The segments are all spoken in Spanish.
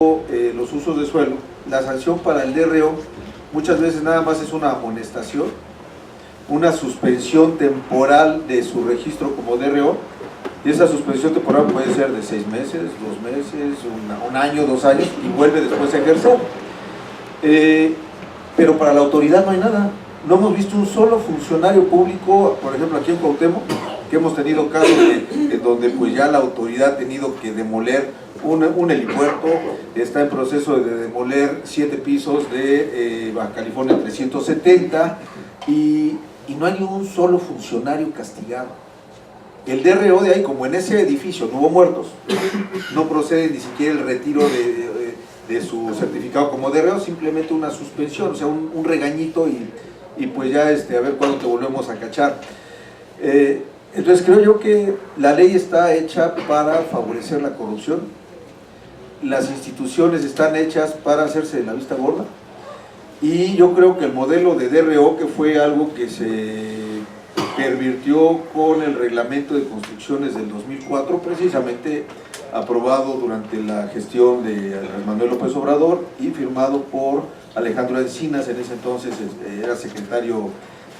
los usos de suelo, la sanción para el DRO muchas veces nada más es una amonestación, una suspensión temporal de su registro como DRO, y esa suspensión temporal puede ser de 6 meses, 2 meses, un año, 2 años, y vuelve después a ejercer. Pero para la autoridad no hay nada. No hemos visto un solo funcionario público, por ejemplo aquí en Cuauhtémoc, que hemos tenido casos en donde pues ya la autoridad ha tenido que demoler un helipuerto, está en proceso de demoler 7 pisos de Baja California 370 y no hay ni un solo funcionario castigado. El DRO de ahí, como en ese edificio no hubo muertos, no procede ni siquiera el retiro de su certificado como DRO, simplemente una suspensión, o sea, un regañito y pues ya a ver cuándo te volvemos a cachar. Entonces creo yo que la ley está hecha para favorecer la corrupción, las instituciones están hechas para hacerse de la vista gorda, y yo creo que el modelo de DRO, que fue algo que se pervirtió con el reglamento de construcciones del 2004, precisamente aprobado durante la gestión de Andrés Manuel López Obrador y firmado por Alejandro Encinas, en ese entonces era secretario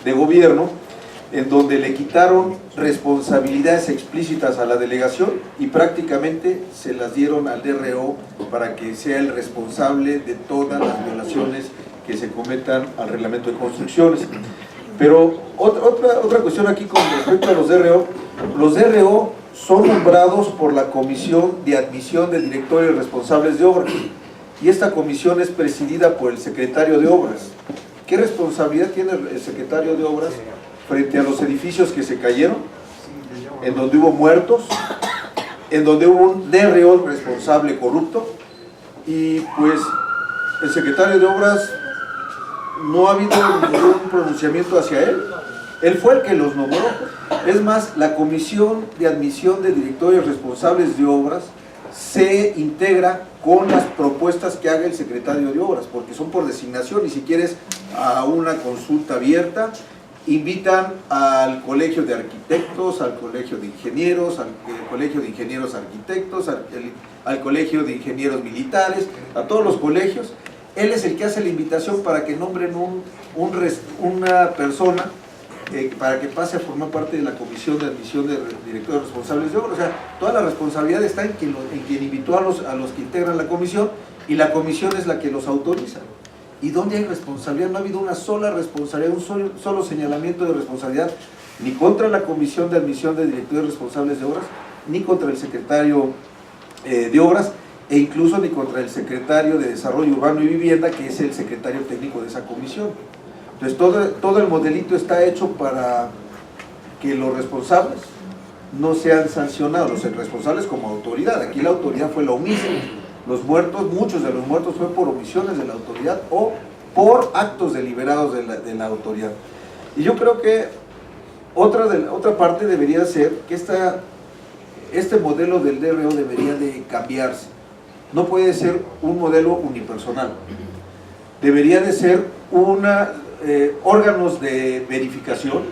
de gobierno, en donde le quitaron responsabilidades explícitas a la delegación y prácticamente se las dieron al DRO para que sea el responsable de todas las violaciones que se cometan al reglamento de construcciones. Pero otra cuestión aquí con respecto a los DRO son nombrados por la Comisión de Admisión de Directores Responsables de Obras, y esta comisión es presidida por el secretario de Obras. ¿Qué responsabilidad tiene el secretario de Obras frente a los edificios que se cayeron, en donde hubo muertos, en donde hubo un DRO responsable corrupto? Y pues el secretario de Obras no ha habido ningún pronunciamiento hacia él. Él fue el que los nombró. Es más, la Comisión de Admisión de Directores Responsables de Obras se integra con las propuestas que haga el secretario de Obras, porque son por designación, y si quieres a una consulta abierta, invitan al Colegio de Arquitectos, al Colegio de Ingenieros, al Colegio de Ingenieros Arquitectos, al Colegio de Ingenieros Militares, a todos los colegios. Él es el que hace la invitación para que nombren una persona para que pase a formar parte de la Comisión de Admisión de Directores Responsables de Obras. O sea, toda la responsabilidad está en quien invitó a los que integran la comisión, y la comisión es la que los autoriza. ¿Y dónde hay responsabilidad? No ha habido una sola responsabilidad, un solo señalamiento de responsabilidad, ni contra la Comisión de Admisión de Directores Responsables de Obras, ni contra el secretario de Obras, e incluso ni contra el secretario de Desarrollo Urbano y Vivienda, que es el secretario técnico de esa comisión. Entonces todo el modelito está hecho para que los responsables no sean sancionados, los responsables como autoridad. Aquí la autoridad fue la omisa. Los muertos, muchos de los muertos fue por omisiones de la autoridad o por actos deliberados de la autoridad. Y yo creo que otra parte debería ser que este modelo del DRO debería de cambiarse. No puede ser un modelo unipersonal. Debería de ser órganos de verificación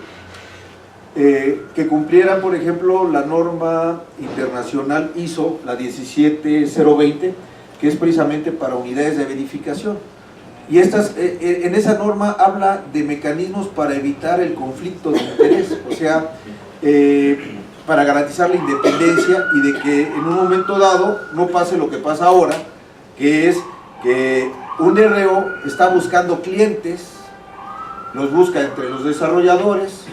que cumplieran, por ejemplo, la norma internacional ISO, la 17020, que es precisamente para unidades de verificación. Y en esa norma habla de mecanismos para evitar el conflicto de interés, o sea, para garantizar la independencia y de que en un momento dado no pase lo que pasa ahora, que es que un DRO está buscando clientes, los busca entre los desarrolladores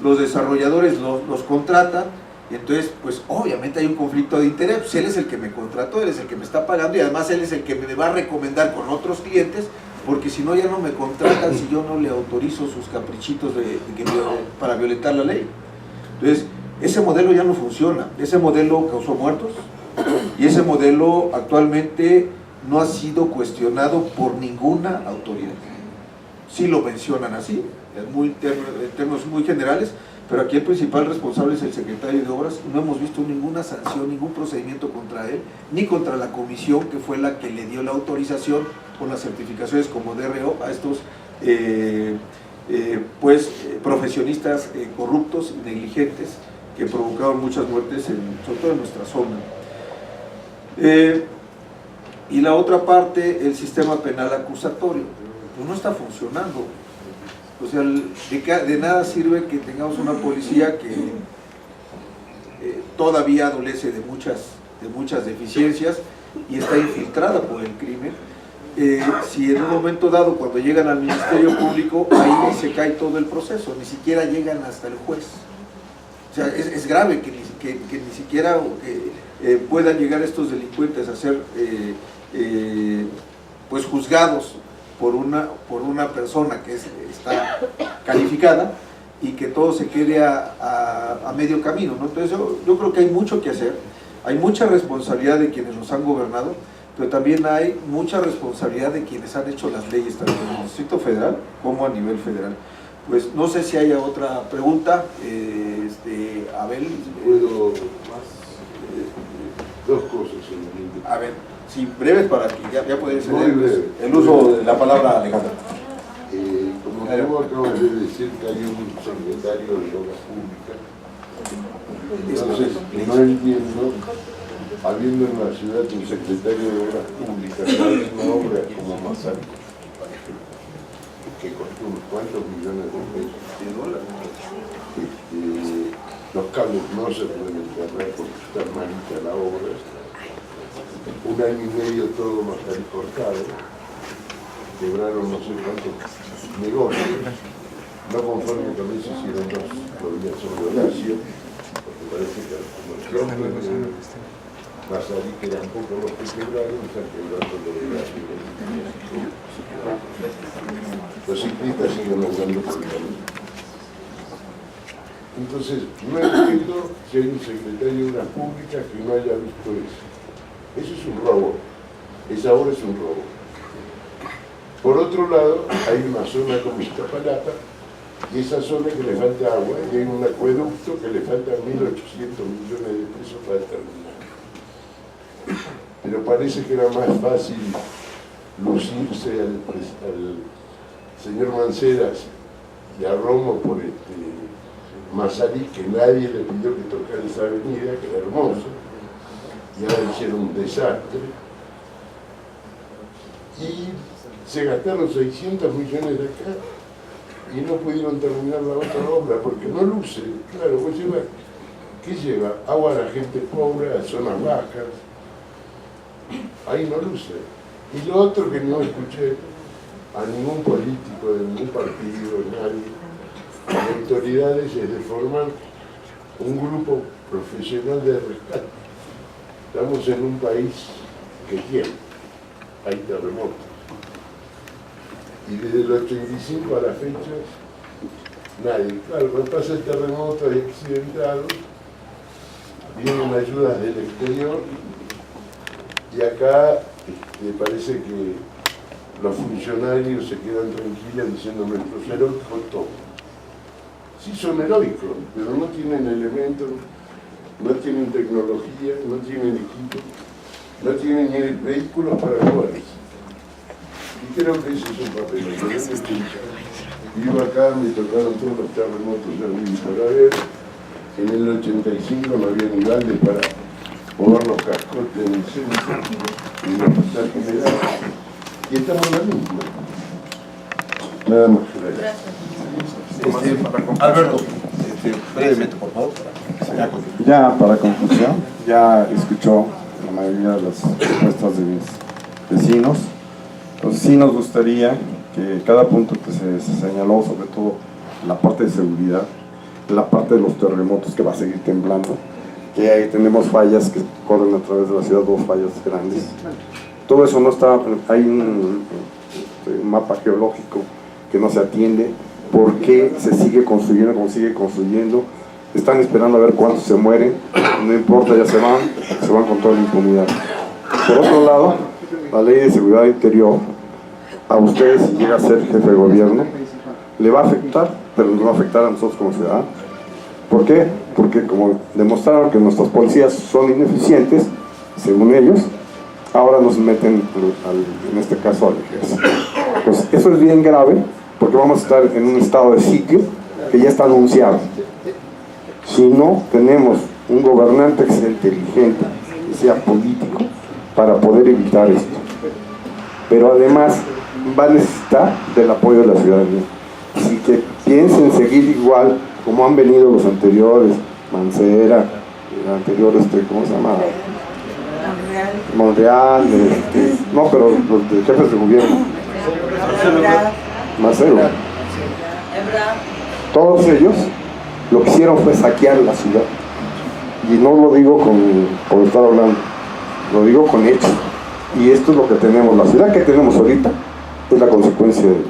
los contratan, y entonces pues obviamente hay un conflicto de interés. Pues él es el que me contrató, él es el que me está pagando, y además él es el que me va a recomendar con otros clientes, porque si no ya no me contratan si yo no le autorizo sus caprichitos para violentar la ley. Entonces ese modelo ya no funciona, ese modelo causó muertos, y ese modelo actualmente no ha sido cuestionado por ninguna autoridad. Sí lo mencionan así, en términos muy generales, pero aquí el principal responsable es el secretario de Obras. No hemos visto ninguna sanción, ningún procedimiento contra él, ni contra la comisión que fue la que le dio la autorización con las certificaciones como DRO a estos profesionistas corruptos y negligentes que provocaron muchas muertes, sobre todo en nuestra zona. Y la otra parte, el sistema penal acusatorio, pues no está funcionando. O sea, de nada sirve que tengamos una policía que todavía adolece de muchas deficiencias y está infiltrada por el crimen. Si en un momento dado, cuando llegan al Ministerio Público, ahí se cae todo el proceso, ni siquiera llegan hasta el juez. O sea, es grave que ni siquiera puedan llegar estos delincuentes a ser pues juzgados por una persona que está calificada y que todo se quede a medio camino, ¿no? Entonces yo creo que hay mucho que hacer, hay mucha responsabilidad de quienes nos han gobernado, pero también hay mucha responsabilidad de quienes han hecho las leyes, tanto en el Distrito Federal como a nivel federal. Pues no sé si haya otra pregunta, Abel. ¿Puedo más? Dos cosas. A ver, sí, breves para que ya puede ser el uso uso de la palabra, Alejandro. Como tú acabas de decir que hay un secretario de Obras Públicas, entonces no entiendo, habiendo en la ciudad un secretario de Obras Públicas, que hay una obra como Mazal, que costó unos cuantos millones de pesos, los cables no se pueden enterrar porque está malita la obra, un año y medio todo Mazal cortado, quebraron no sé cuántos negocios, no conforme con eso hicieron dos días sobre Horacio, porque parece que los comerciantes de Mazarí, que eran pocos los que quebraron, están quebrando los de Horacio. Los ciclistas siguen andando por el camino. Entonces, no entiendo si hay un secretario de Obras Públicas que no haya visto eso. Eso es un robo. Esa obra es un robo. Por otro lado, hay una zona como Iztapalapa, y esa zona que le falta agua, y hay un acueducto que le faltan 1.800 millones de pesos para terminar. Pero parece que era más fácil lucirse al señor Manceras y a Romo por Mazarí, que nadie le pidió que tocara esa avenida, que era hermosa, y ahora hicieron un desastre. Y se gastaron 600 millones de acá y no pudieron terminar la otra obra porque no luce. Claro, pues ¿qué lleva? Agua a la gente pobre, a zonas bajas. Ahí no luce. Y lo otro que no escuché a ningún político de ningún partido, nadie, las autoridades, es de formar un grupo profesional de rescate. Estamos en un país que tiene, hay terremotos. Y desde el 85 a la fecha, nadie. Claro, cuando pasa el terremoto hay accidentados, vienen ayudas del exterior, y acá parece que los funcionarios se quedan tranquilos diciendo nuestros heroicos todo. Sí son heroicos, pero no tienen elementos, no tienen tecnología, no tienen equipo, no tienen ni vehículos para jugar. Y creo que ese es un papel. Vivo acá, me tocaron todos los terremotos, ya viví para ver. En el 85 no había ni balde para mover los cascotes en el centro, en el hospital general. Y estamos en la misma. Nada más. Gracias. Alberto, brevemente, por favor. Ya para conclusión, ya escuchó la mayoría de las respuestas de mis vecinos. Entonces sí nos gustaría que cada punto que se señaló, sobre todo la parte de seguridad, la parte de los terremotos que va a seguir temblando, que ahí tenemos fallas que corren a través de la ciudad, dos fallas grandes. Todo eso no está, hay un mapa geológico que no se atiende, por qué se sigue construyendo, como sigue construyendo, están esperando a ver cuántos se mueren, no importa, ya se van con toda la impunidad. Por otro lado, la ley de seguridad interior, a ustedes, si llega a ser jefe de gobierno, le va a afectar, pero nos va a afectar a nosotros como ciudadanos. ¿Por qué? Porque como demostraron que nuestras policías son ineficientes, según ellos, ahora nos meten, en este caso, al ejército. Pues eso es bien grave, porque vamos a estar en un estado de sitio que ya está anunciado. Si no tenemos un gobernante que sea inteligente, que sea político, para poder evitar esto. pero además va a necesitar del apoyo de la ciudadanía. Así que piensen seguir igual como han venido los anteriores, Mancera, el anterior, ¿cómo se llama? Monreal, no, pero los de jefes de gobierno. Marcelo. Todos ellos lo que hicieron fue saquear la ciudad. Y no lo digo por estar hablando, lo digo con hechos. Y esto es lo que tenemos, la ciudad que tenemos ahorita es la consecuencia de ellos.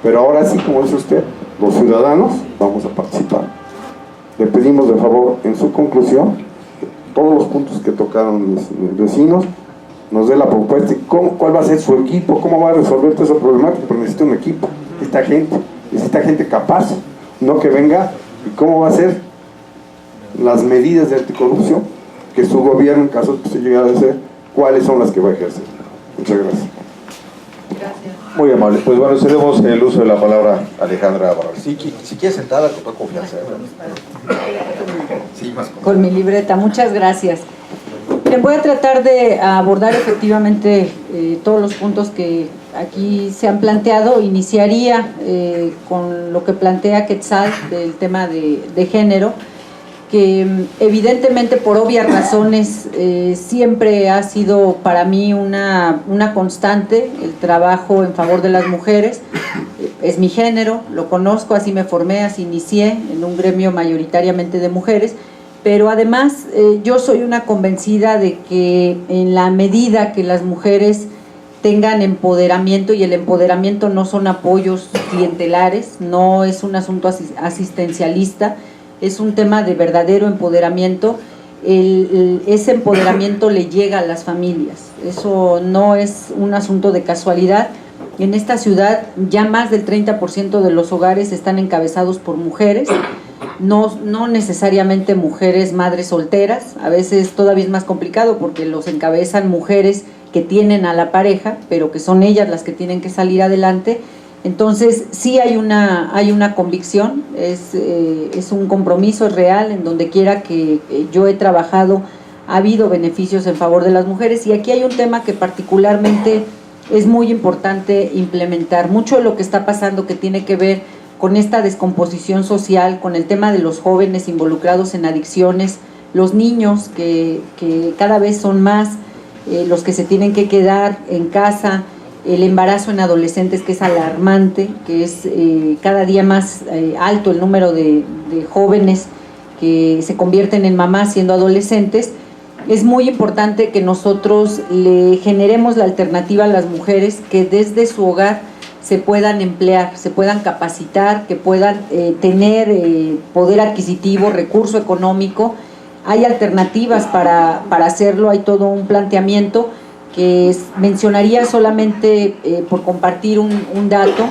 Pero ahora sí, como dice usted, los ciudadanos vamos a participar. Le pedimos de favor, en su conclusión, todos los puntos que tocaron mis vecinos, nos dé la propuesta y cuál va a ser su equipo, cómo va a resolver toda esa problemática, porque necesita un equipo, necesita gente capaz, no que venga, y cómo va a ser las medidas de anticorrupción que su gobierno, en caso de que se llegara a hacer, cuáles son las que va a ejercer. Muchas gracias. Muy amable. Pues bueno, cedemos el uso de la palabra a Alejandra Barral. Si quieres sentada, con toda confianza. Sí, más con mi libreta. Muchas gracias. Voy a tratar de abordar efectivamente todos los puntos que aquí se han planteado. Iniciaría con lo que plantea Quetzal del tema de género, que evidentemente por obvias razones siempre ha sido para mí una constante el trabajo en favor de las mujeres. Es mi género, lo conozco, así me formé, así inicié en un gremio mayoritariamente de mujeres, pero además yo soy una convencida de que en la medida que las mujeres tengan empoderamiento, y el empoderamiento no son apoyos clientelares, no es un asunto asistencialista, es un tema de verdadero empoderamiento. Ese empoderamiento le llega a las familias, eso no es un asunto de casualidad. En esta ciudad ya más del 30% de los hogares están encabezados por mujeres, no necesariamente mujeres madres solteras, a veces todavía es más complicado porque los encabezan mujeres que tienen a la pareja, pero que son ellas las que tienen que salir adelante. Entonces sí hay una convicción, es un compromiso, es real. En donde quiera que yo he trabajado ha habido beneficios en favor de las mujeres, y aquí hay un tema que particularmente es muy importante implementar. Mucho de lo que está pasando que tiene que ver con esta descomposición social, con el tema de los jóvenes involucrados en adicciones, los niños que cada vez son más los que se tienen que quedar en casa, el embarazo en adolescentes, que es alarmante, que es cada día más alto el número de jóvenes que se convierten en mamás siendo adolescentes. Es muy importante que nosotros le generemos la alternativa a las mujeres que desde su hogar se puedan emplear, se puedan capacitar, que puedan tener poder adquisitivo, recurso económico. Hay alternativas para hacerlo, hay todo un planteamiento que mencionaría solamente por compartir un dato,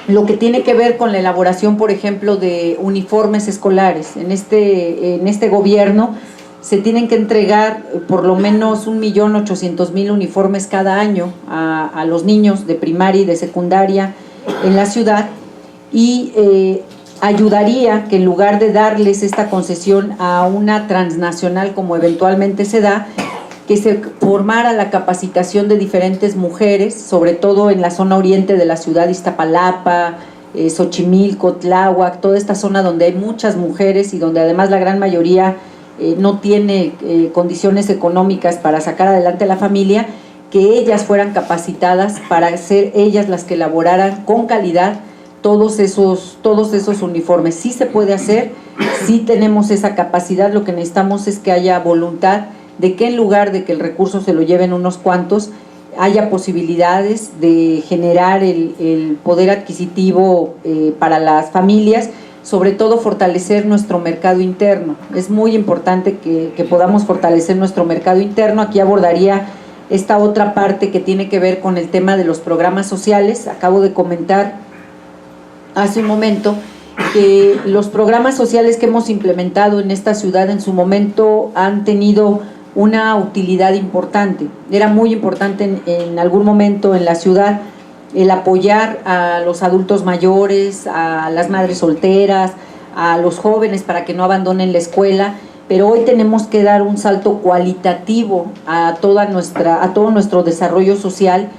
lo que tiene que ver con la elaboración, por ejemplo, de uniformes escolares. En este gobierno se tienen que entregar por lo menos 1.800.000 uniformes cada año a los niños de primaria y de secundaria en la ciudad, y ayudaría que en lugar de darles esta concesión a una transnacional como eventualmente se da, que se formara la capacitación de diferentes mujeres, sobre todo en la zona oriente de la ciudad, Iztapalapa, Xochimilco, Tláhuac, toda esta zona donde hay muchas mujeres y donde además la gran mayoría no tiene condiciones económicas para sacar adelante a la familia, que ellas fueran capacitadas para ser ellas las que elaboraran con calidad todos esos uniformes. Sí se puede hacer, sí tenemos esa capacidad, lo que necesitamos es que haya voluntad de que en lugar de que el recurso se lo lleven unos cuantos, haya posibilidades de generar el poder adquisitivo para las familias, sobre todo fortalecer nuestro mercado interno. Es muy importante que podamos fortalecer nuestro mercado interno. Aquí abordaría esta otra parte que tiene que ver con el tema de los programas sociales. Acabo de comentar hace un momento que los programas sociales que hemos implementado en esta ciudad en su momento han tenido una utilidad importante. Era muy importante en algún momento en la ciudad el apoyar a los adultos mayores, a las madres solteras, a los jóvenes para que no abandonen la escuela, pero hoy tenemos que dar un salto cualitativo a todo nuestro desarrollo social,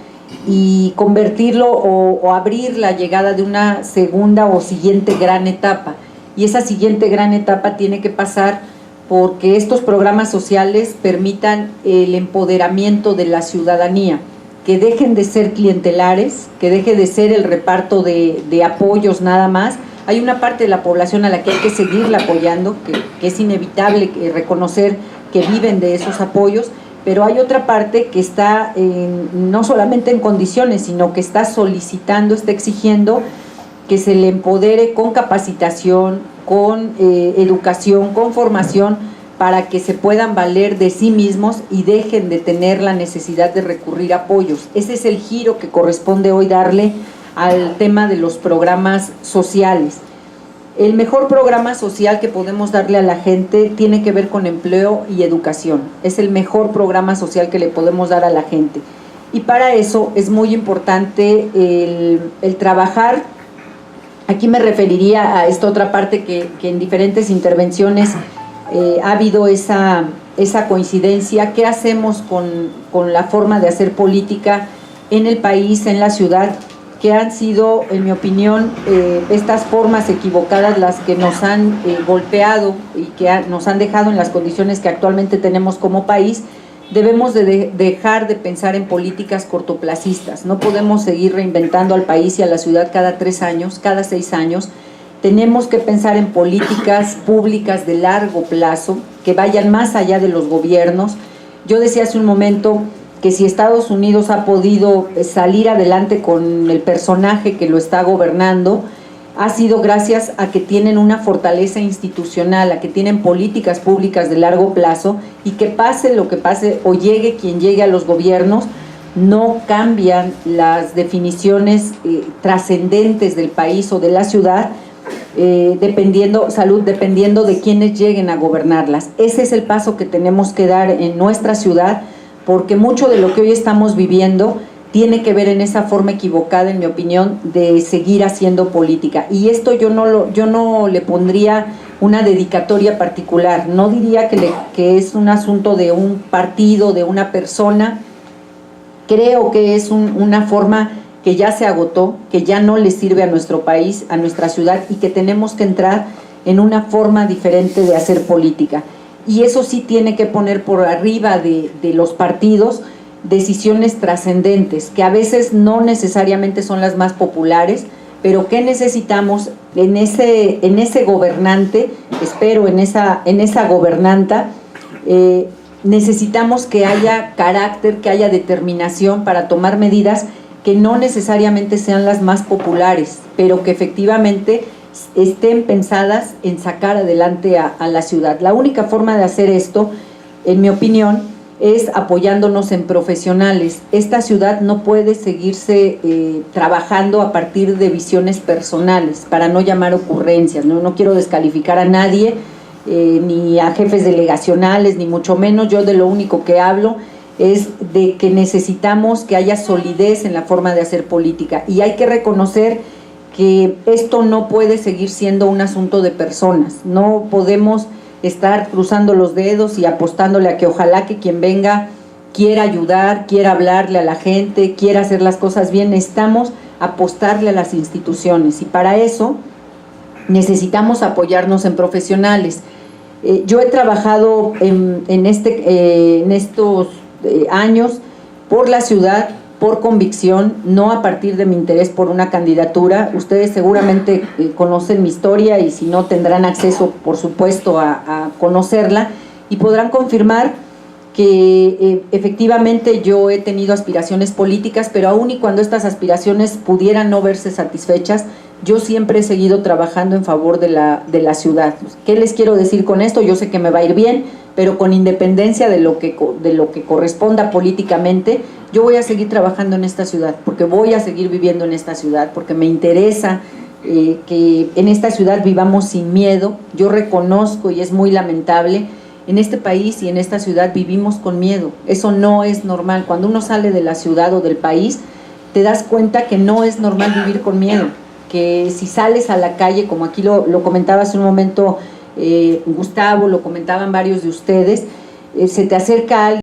y convertirlo o abrir la llegada de una segunda o siguiente gran etapa. Y esa siguiente gran etapa tiene que pasar porque estos programas sociales permitan el empoderamiento de la ciudadanía, que dejen de ser clientelares, que deje de ser el reparto de apoyos nada más. Hay una parte de la población a la que hay que seguirla apoyando, que es inevitable reconocer que viven de esos apoyos, pero hay otra parte que está no solamente en condiciones, sino que está solicitando, está exigiendo que se le empodere con capacitación, con educación, con formación, para que se puedan valer de sí mismos y dejen de tener la necesidad de recurrir a apoyos. Ese es el giro que corresponde hoy darle al tema de los programas sociales. El mejor programa social que podemos darle a la gente tiene que ver con empleo y educación. Es el mejor programa social que le podemos dar a la gente. Y para eso es muy importante el trabajar. Aquí me referiría a esta otra parte que en diferentes intervenciones ha habido esa coincidencia. ¿Qué hacemos con la forma de hacer política en el país, en la ciudad? Que han sido, en mi opinión, estas formas equivocadas las que nos han golpeado y que nos han dejado en las condiciones que actualmente tenemos como país. Debemos de dejar de pensar en políticas cortoplacistas. No podemos seguir reinventando al país y a la ciudad cada 3 años, cada 6 años. Tenemos que pensar en políticas públicas de largo plazo, que vayan más allá de los gobiernos. Yo decía hace un momento que si Estados Unidos ha podido salir adelante con el personaje que lo está gobernando, ha sido gracias a que tienen una fortaleza institucional, a que tienen políticas públicas de largo plazo, y que pase lo que pase o llegue quien llegue a los gobiernos, no cambian las definiciones trascendentes del país o de la ciudad, dependiendo de quienes lleguen a gobernarlas. Ese es el paso que tenemos que dar en nuestra ciudad, porque mucho de lo que hoy estamos viviendo tiene que ver en esa forma equivocada, en mi opinión, de seguir haciendo política. Y esto yo no le pondría una dedicatoria particular, no diría que es un asunto de un partido, de una persona. Creo que es una forma que ya se agotó, que ya no le sirve a nuestro país, a nuestra ciudad, y que tenemos que entrar en una forma diferente de hacer política. Y eso sí tiene que poner por arriba de los partidos decisiones trascendentes, que a veces no necesariamente son las más populares, pero que necesitamos en ese gobernante, espero en esa gobernanta, necesitamos que haya carácter, que haya determinación para tomar medidas que no necesariamente sean las más populares, pero que efectivamente estén pensadas en sacar adelante a la ciudad. La única forma de hacer esto, en mi opinión, es apoyándonos en profesionales. Esta ciudad no puede seguirse trabajando a partir de visiones personales, para no llamar ocurrencias. No quiero descalificar a nadie, ni a jefes delegacionales, ni mucho menos. Yo de lo único que hablo es de que necesitamos que haya solidez en la forma de hacer política, y hay que reconocer que esto no puede seguir siendo un asunto de personas. No podemos estar cruzando los dedos y apostándole a que ojalá que quien venga quiera ayudar, quiera hablarle a la gente, quiera hacer las cosas bien. Necesitamos apostarle a las instituciones, y para eso necesitamos apoyarnos en profesionales. Yo he trabajado en estos años por la ciudad, por convicción, no a partir de mi interés por una candidatura. Ustedes seguramente conocen mi historia, y si no tendrán acceso, por supuesto, a conocerla, y podrán confirmar que efectivamente yo he tenido aspiraciones políticas, pero aún y cuando estas aspiraciones pudieran no verse satisfechas, yo siempre he seguido trabajando en favor de la ciudad. ¿Qué les quiero decir con esto? Yo sé que me va a ir bien, pero con independencia de lo que corresponda políticamente, yo voy a seguir trabajando en esta ciudad, porque voy a seguir viviendo en esta ciudad, porque me interesa que en esta ciudad vivamos sin miedo. Yo reconozco, y es muy lamentable, en este país y en esta ciudad vivimos con miedo. Eso no es normal. Cuando uno sale de la ciudad o del país, te das cuenta que no es normal vivir con miedo, que si sales a la calle, como aquí lo comentaba hace un momento Gustavo, lo comentaban varios de ustedes, se te acerca alguien